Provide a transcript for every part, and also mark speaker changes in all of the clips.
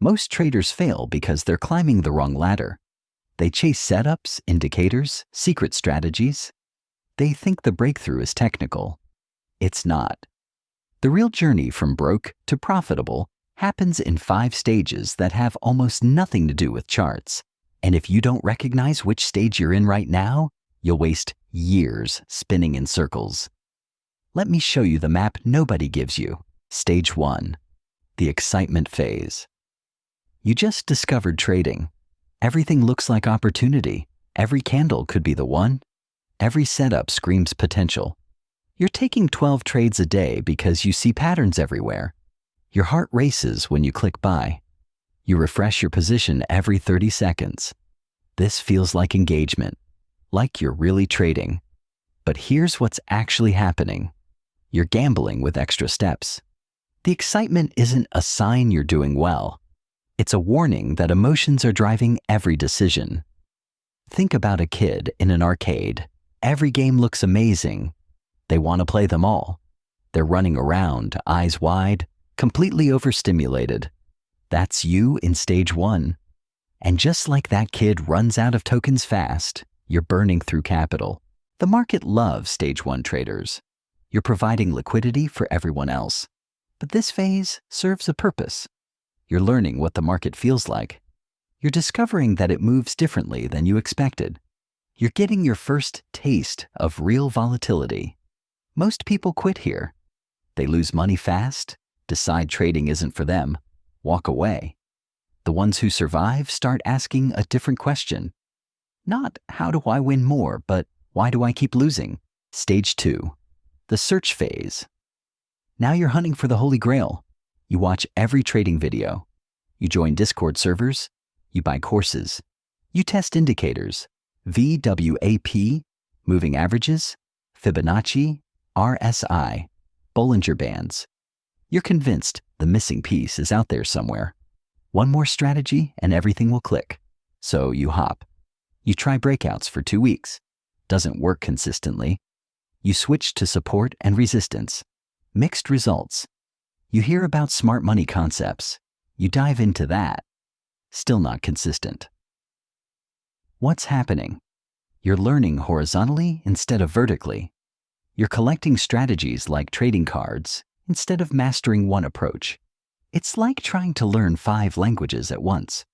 Speaker 1: Most traders fail because they're climbing the wrong ladder. They chase setups, indicators, secret strategies. They think the breakthrough is technical. It's not. The real journey from broke to profitable happens in 5 stages that have almost nothing to do with charts. And if you don't recognize which stage you're in right now, you'll waste years spinning in circles. Let me show you the map nobody gives you. Stage 1. The excitement phase. You just discovered trading. Everything looks like opportunity. Every candle could be the one. Every setup screams potential. You're taking 12 trades a day because you see patterns everywhere. Your heart races when you click buy. You refresh your position every 30 seconds. This feels like engagement, like you're really trading. But here's what's actually happening. You're gambling with extra steps. The excitement isn't a sign you're doing well. It's a warning that emotions are driving every decision. Think about a kid in an arcade. Every game looks amazing. They want to play them all. They're running around, eyes wide, completely overstimulated. That's you in stage 1. And just like that kid runs out of tokens fast, you're burning through capital. The market loves stage 1 traders. You're providing liquidity for everyone else. But this phase serves a purpose. You're learning what the market feels like. You're discovering that it moves differently than you expected. You're getting your first taste of real volatility. Most people quit here. They lose money fast, decide trading isn't for them, walk away. The ones who survive start asking a different question. Not how do I win more, but why do I keep losing? Stage 2. The search phase. Now you're hunting for the Holy Grail. You watch every trading video. You join Discord servers. You buy courses. You test indicators. VWAP, moving averages, Fibonacci, RSI, Bollinger Bands. You're convinced the missing piece is out there somewhere. One more strategy and everything will click. So you hop. You try breakouts for 2 weeks. Doesn't work consistently. You switch to support and resistance. Mixed results. You hear about smart money concepts. You dive into that. Still not consistent. What's happening? You're learning horizontally instead of vertically. You're collecting strategies like trading cards instead of mastering one approach. It's like trying to learn 5 languages at once.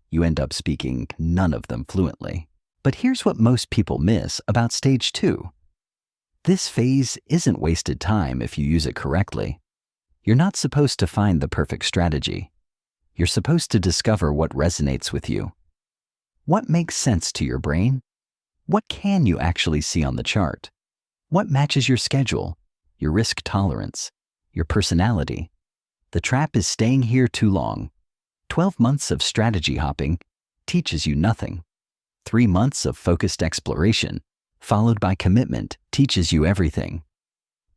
Speaker 1: You end up speaking none of them fluently. But here's what most people miss about stage 2. This phase isn't wasted time if you use it correctly. You're not supposed to find the perfect strategy. You're supposed to discover what resonates with you. What makes sense to your brain? What can you actually see on the chart? What matches your schedule, your risk tolerance, your personality? The trap is staying here too long. 12 months of strategy hopping teaches you nothing. 3 months of focused exploration, followed by commitment, teaches you everything.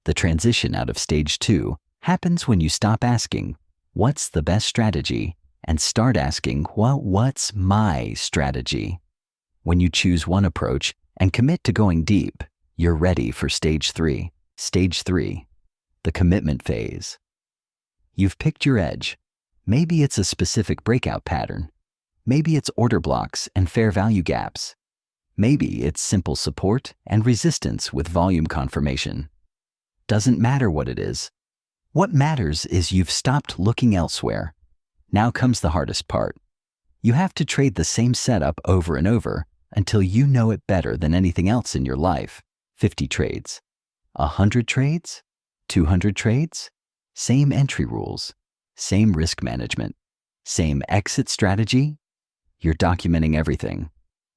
Speaker 1: The transition out of stage 2 happens when you stop asking, what's the best strategy, and start asking, well, what's my strategy? When you choose one approach and commit to going deep, you're ready for stage 3. Stage 3, the commitment phase. You've picked your edge. Maybe it's a specific breakout pattern. Maybe it's order blocks and fair value gaps. Maybe it's simple support and resistance with volume confirmation. Doesn't matter what it is. What matters is you've stopped looking elsewhere. Now comes the hardest part. You have to trade the same setup over and over until you know it better than anything else in your life. 50 trades. 100 trades? 200 trades? Same entry rules. Same risk management. Same exit strategy. You're documenting everything.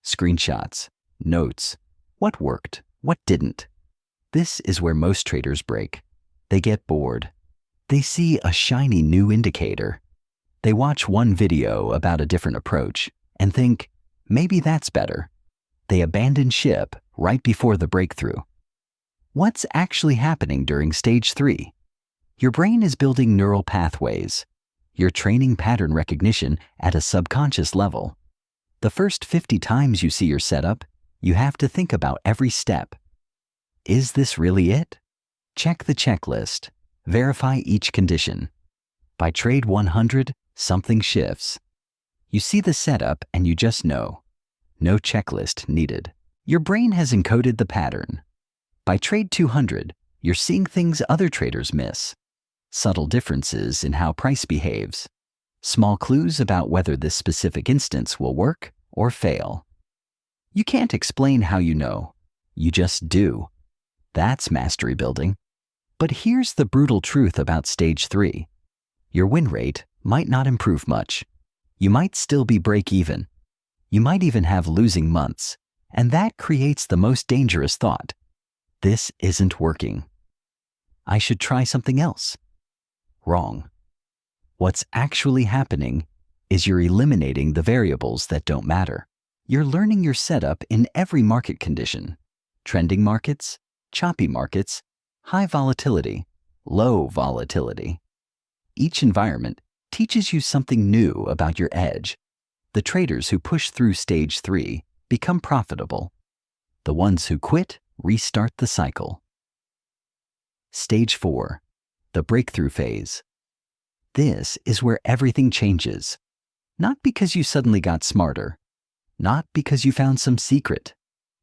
Speaker 1: Screenshots, notes, what worked, what didn't. This is where most traders break. They get bored. They see a shiny new indicator. They watch one video about a different approach and think, maybe that's better. They abandon ship right before the breakthrough. What's actually happening during stage 3? Your brain is building neural pathways. You're training pattern recognition at a subconscious level. The first 50 times you see your setup, you have to think about every step. Is this really it? Check the checklist. Verify each condition. By trade 100, Something shifts. You see the setup and you just know. No checklist needed. Your brain has encoded the pattern. By trade 200, you're seeing things other traders miss. Subtle differences in how price behaves. Small clues about whether this specific instance will work or fail. You can't explain how you know. You just do. That's mastery building. But here's the brutal truth about stage 3. Your win rate might not improve much. You might still be break even. You might even have losing months. And that creates the most dangerous thought. This isn't working. I should try something else. Wrong. What's actually happening is you're eliminating the variables that don't matter. You're learning your setup in every market condition. Trending markets, choppy markets, high volatility, low volatility. Each environment teaches you something new about your edge. The traders who push through stage 3 become profitable. The ones who quit restart the cycle. Stage 4, the breakthrough phase. This is where everything changes. Not because you suddenly got smarter, not because you found some secret,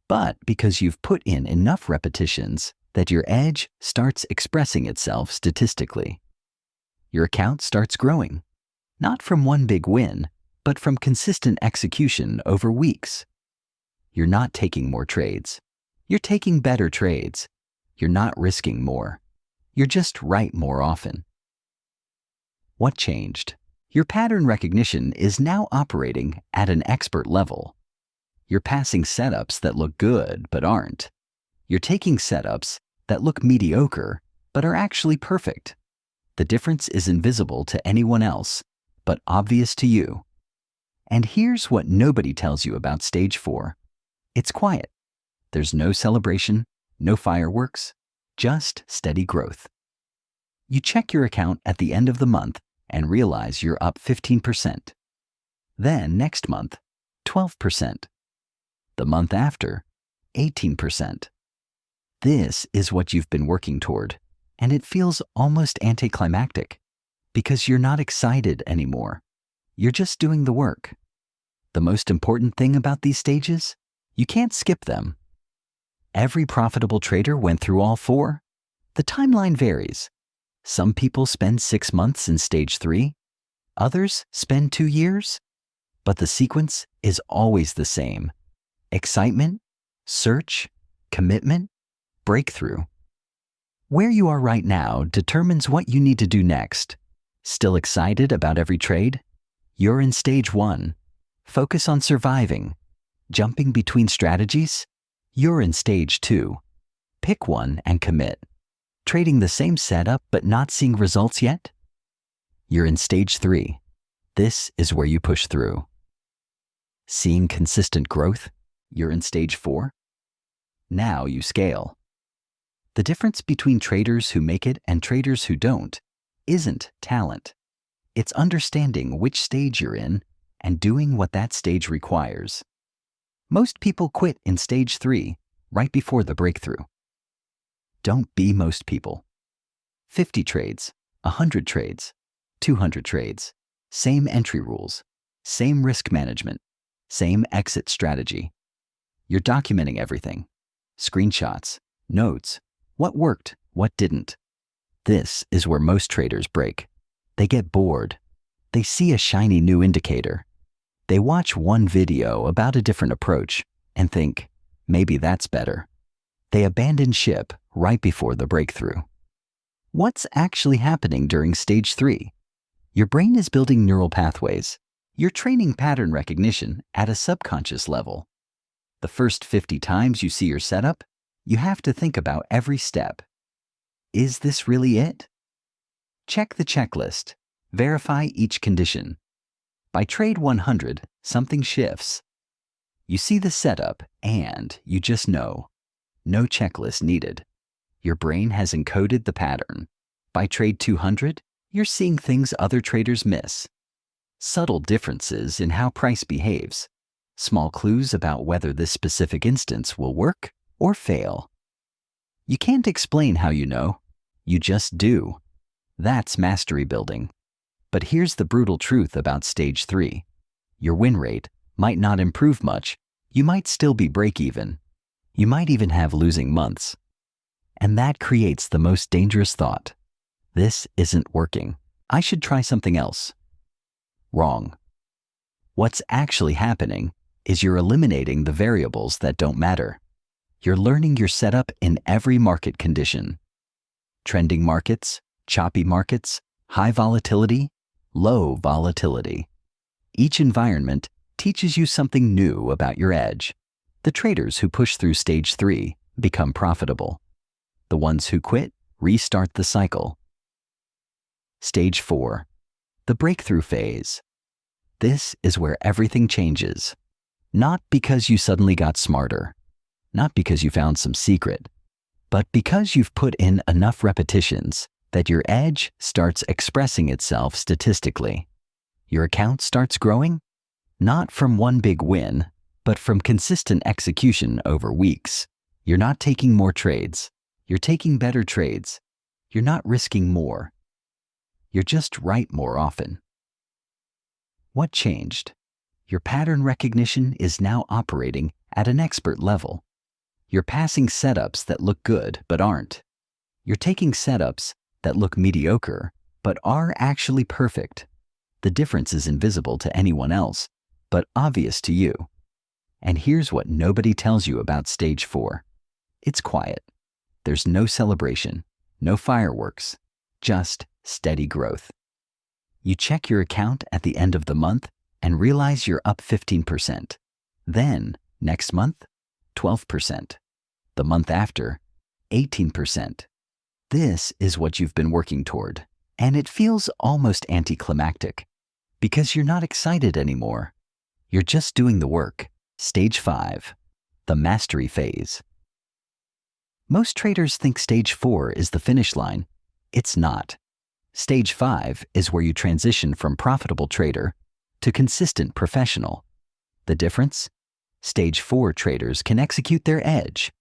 Speaker 1: but because you've put in enough repetitions that your edge starts expressing itself statistically. Your account starts growing, not from one big win, but from consistent execution over weeks. You're not taking more trades. You're taking better trades. You're not risking more. You're just right more often. What changed? Your pattern recognition is now operating at an expert level. You're passing setups that look good but aren't. You're taking setups that look mediocre but are actually perfect. The difference is invisible to anyone else, but obvious to you. And here's what nobody tells you about stage 4. It's quiet. There's no celebration, no fireworks, just steady growth. You check your account at the end of the month and realize you're up 15%. Then next month, 12%. The month after, 18%. This is what you've been working toward, and it feels almost anticlimactic because you're not excited anymore. You're just doing the work. The most important thing about these stages? You can't skip them. Every profitable trader went through all 4. The timeline varies. Some people spend 6 months in stage 3. Others spend 2 years. But the sequence is always the same. Excitement, search, commitment, breakthrough. Where you are right now determines what you need to do next. Still excited about every trade? You're in stage 1. Focus on surviving. Jumping between strategies? You're in stage 2. Pick one and commit. Trading the same setup but not seeing results yet? You're in stage 3. This is where you push through. Seeing consistent growth? You're in stage 4. Now you scale. The difference between traders who make it and traders who don't isn't talent. It's understanding which stage you're in and doing what that stage requires. Most people quit in stage 3, right before the breakthrough. Don't be most people. 50 trades, 100 trades, 200 trades, same entry rules, same risk management, same exit strategy. You're documenting everything. Screenshots, notes, what worked, what didn't. This is where most traders break. They get bored. They see a shiny new indicator. They watch one video about a different approach and think, maybe that's better. They abandon ship right before the breakthrough. What's actually happening during stage 3? Your brain is building neural pathways. You're training pattern recognition at a subconscious level. The first 50 times you see your setup, you have to think about every step. Is this really it? Check the checklist. Verify each condition. By trade 100, something shifts. You see the setup and you just know. No checklist needed. Your brain has encoded the pattern. By trade 200, you're seeing things other traders miss. Subtle differences in how price behaves. Small clues about whether this specific instance will work or fail. You can't explain how you know. You just do. That's mastery building. But here's the brutal truth about stage 3. Your win rate might not improve much. You might still be break-even. You might even have losing months. And that creates the most dangerous thought. This isn't working. I should try something else. Wrong. What's actually happening is you're eliminating the variables that don't matter. You're learning your setup in every market condition. Trending markets, choppy markets, high volatility, low volatility. Each environment teaches you something new about your edge. The traders who push through stage 3 become profitable. The ones who quit restart the cycle. Stage 4. The breakthrough phase. This is where everything changes. Not because you suddenly got smarter, not because you found some secret, but because you've put in enough repetitions that your edge starts expressing itself statistically. Your account starts growing, not from one big win, but from consistent execution over weeks. You're not taking more trades. You're taking better trades. You're not risking more. You're just right more often. What changed? Your pattern recognition is now operating at an expert level. You're passing setups that look good but aren't. You're taking setups that look mediocre but are actually perfect. The difference is invisible to anyone else, but obvious to you. And here's what nobody tells you about stage 4. It's quiet. There's no celebration, no fireworks, just steady growth. You check your account at the end of the month and realize you're up 15%. Then, next month, 12%. The month after, 18%. This is what you've been working toward, and it feels almost anticlimactic because you're not excited anymore. You're just doing the work. Stage 5, the mastery phase. Most traders think stage 4 is the finish line. It's not. Stage 5 is where you transition from profitable trader to consistent professional. The difference? Stage 4 traders can execute their edge.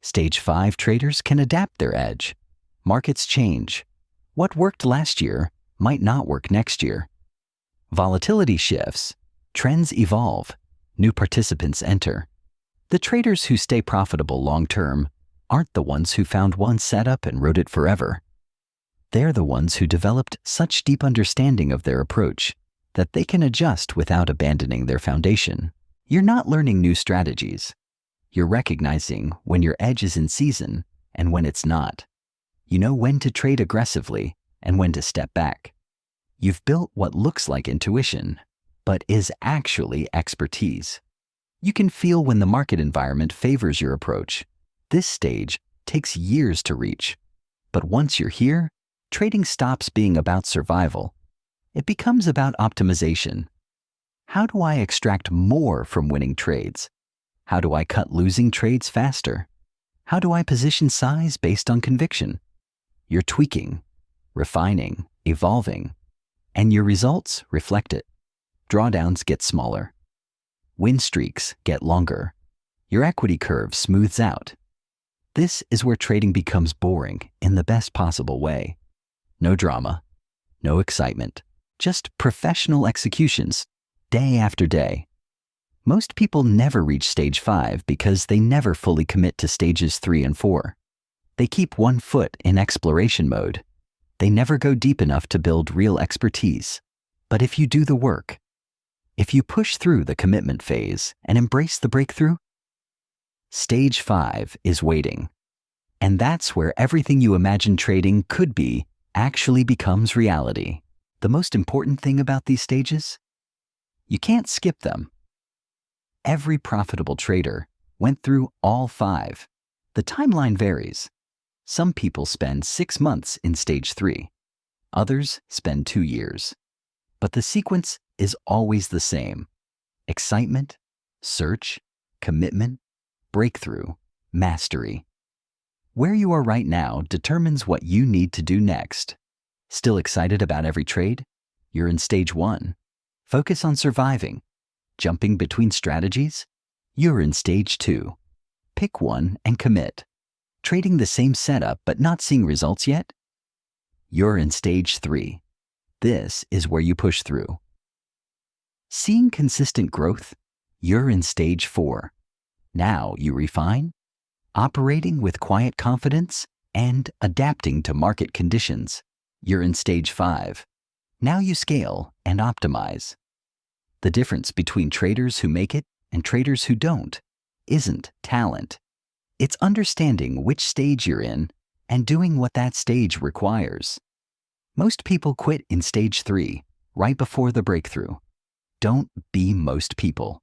Speaker 1: Stage 5 traders can adapt their edge. Markets change. What worked last year might not work next year. Volatility shifts. Trends evolve. New participants enter. The traders who stay profitable long-term aren't the ones who found one setup and rode it forever. They're the ones who developed such deep understanding of their approach that they can adjust without abandoning their foundation. You're not learning new strategies. You're recognizing when your edge is in season and when it's not. You know when to trade aggressively and when to step back. You've built what looks like intuition, but is actually expertise. You can feel when the market environment favors your approach. This stage takes years to reach. But once you're here, trading stops being about survival. It becomes about optimization. How do I extract more from winning trades? How do I cut losing trades faster? How do I position size based on conviction? You're tweaking, refining, evolving, and your results reflect it. Drawdowns get smaller. Win streaks get longer. Your equity curve smooths out. This is where trading becomes boring in the best possible way. No drama, no excitement, just professional executions, day after day. Most people never reach stage 5 because they never fully commit to stages 3 and 4. They keep one foot in exploration mode. They never go deep enough to build real expertise. But if you do the work, if you push through the commitment phase and embrace the breakthrough, stage 5 is waiting. And that's where everything you imagine trading could be actually becomes reality. The most important thing about these stages? You can't skip them. Every profitable trader went through all 5. The timeline varies. Some people spend 6 months in stage 3. Others spend 2 years. But the sequence is always the same. Excitement, search, commitment, breakthrough, mastery. Where you are right now determines what you need to do next. Still excited about every trade? You're in stage 1. Focus on surviving. Jumping between strategies? You're in stage 2. Pick one and commit. Trading the same setup but not seeing results yet? You're in stage 3. This is where you push through. Seeing consistent growth? You're in stage 4. Now you refine, operating with quiet confidence and adapting to market conditions. You're in stage 5. Now you scale and optimize. The difference between traders who make it and traders who don't isn't talent. It's understanding which stage you're in and doing what that stage requires. Most people quit in stage 3, right before the breakthrough. Don't be most people.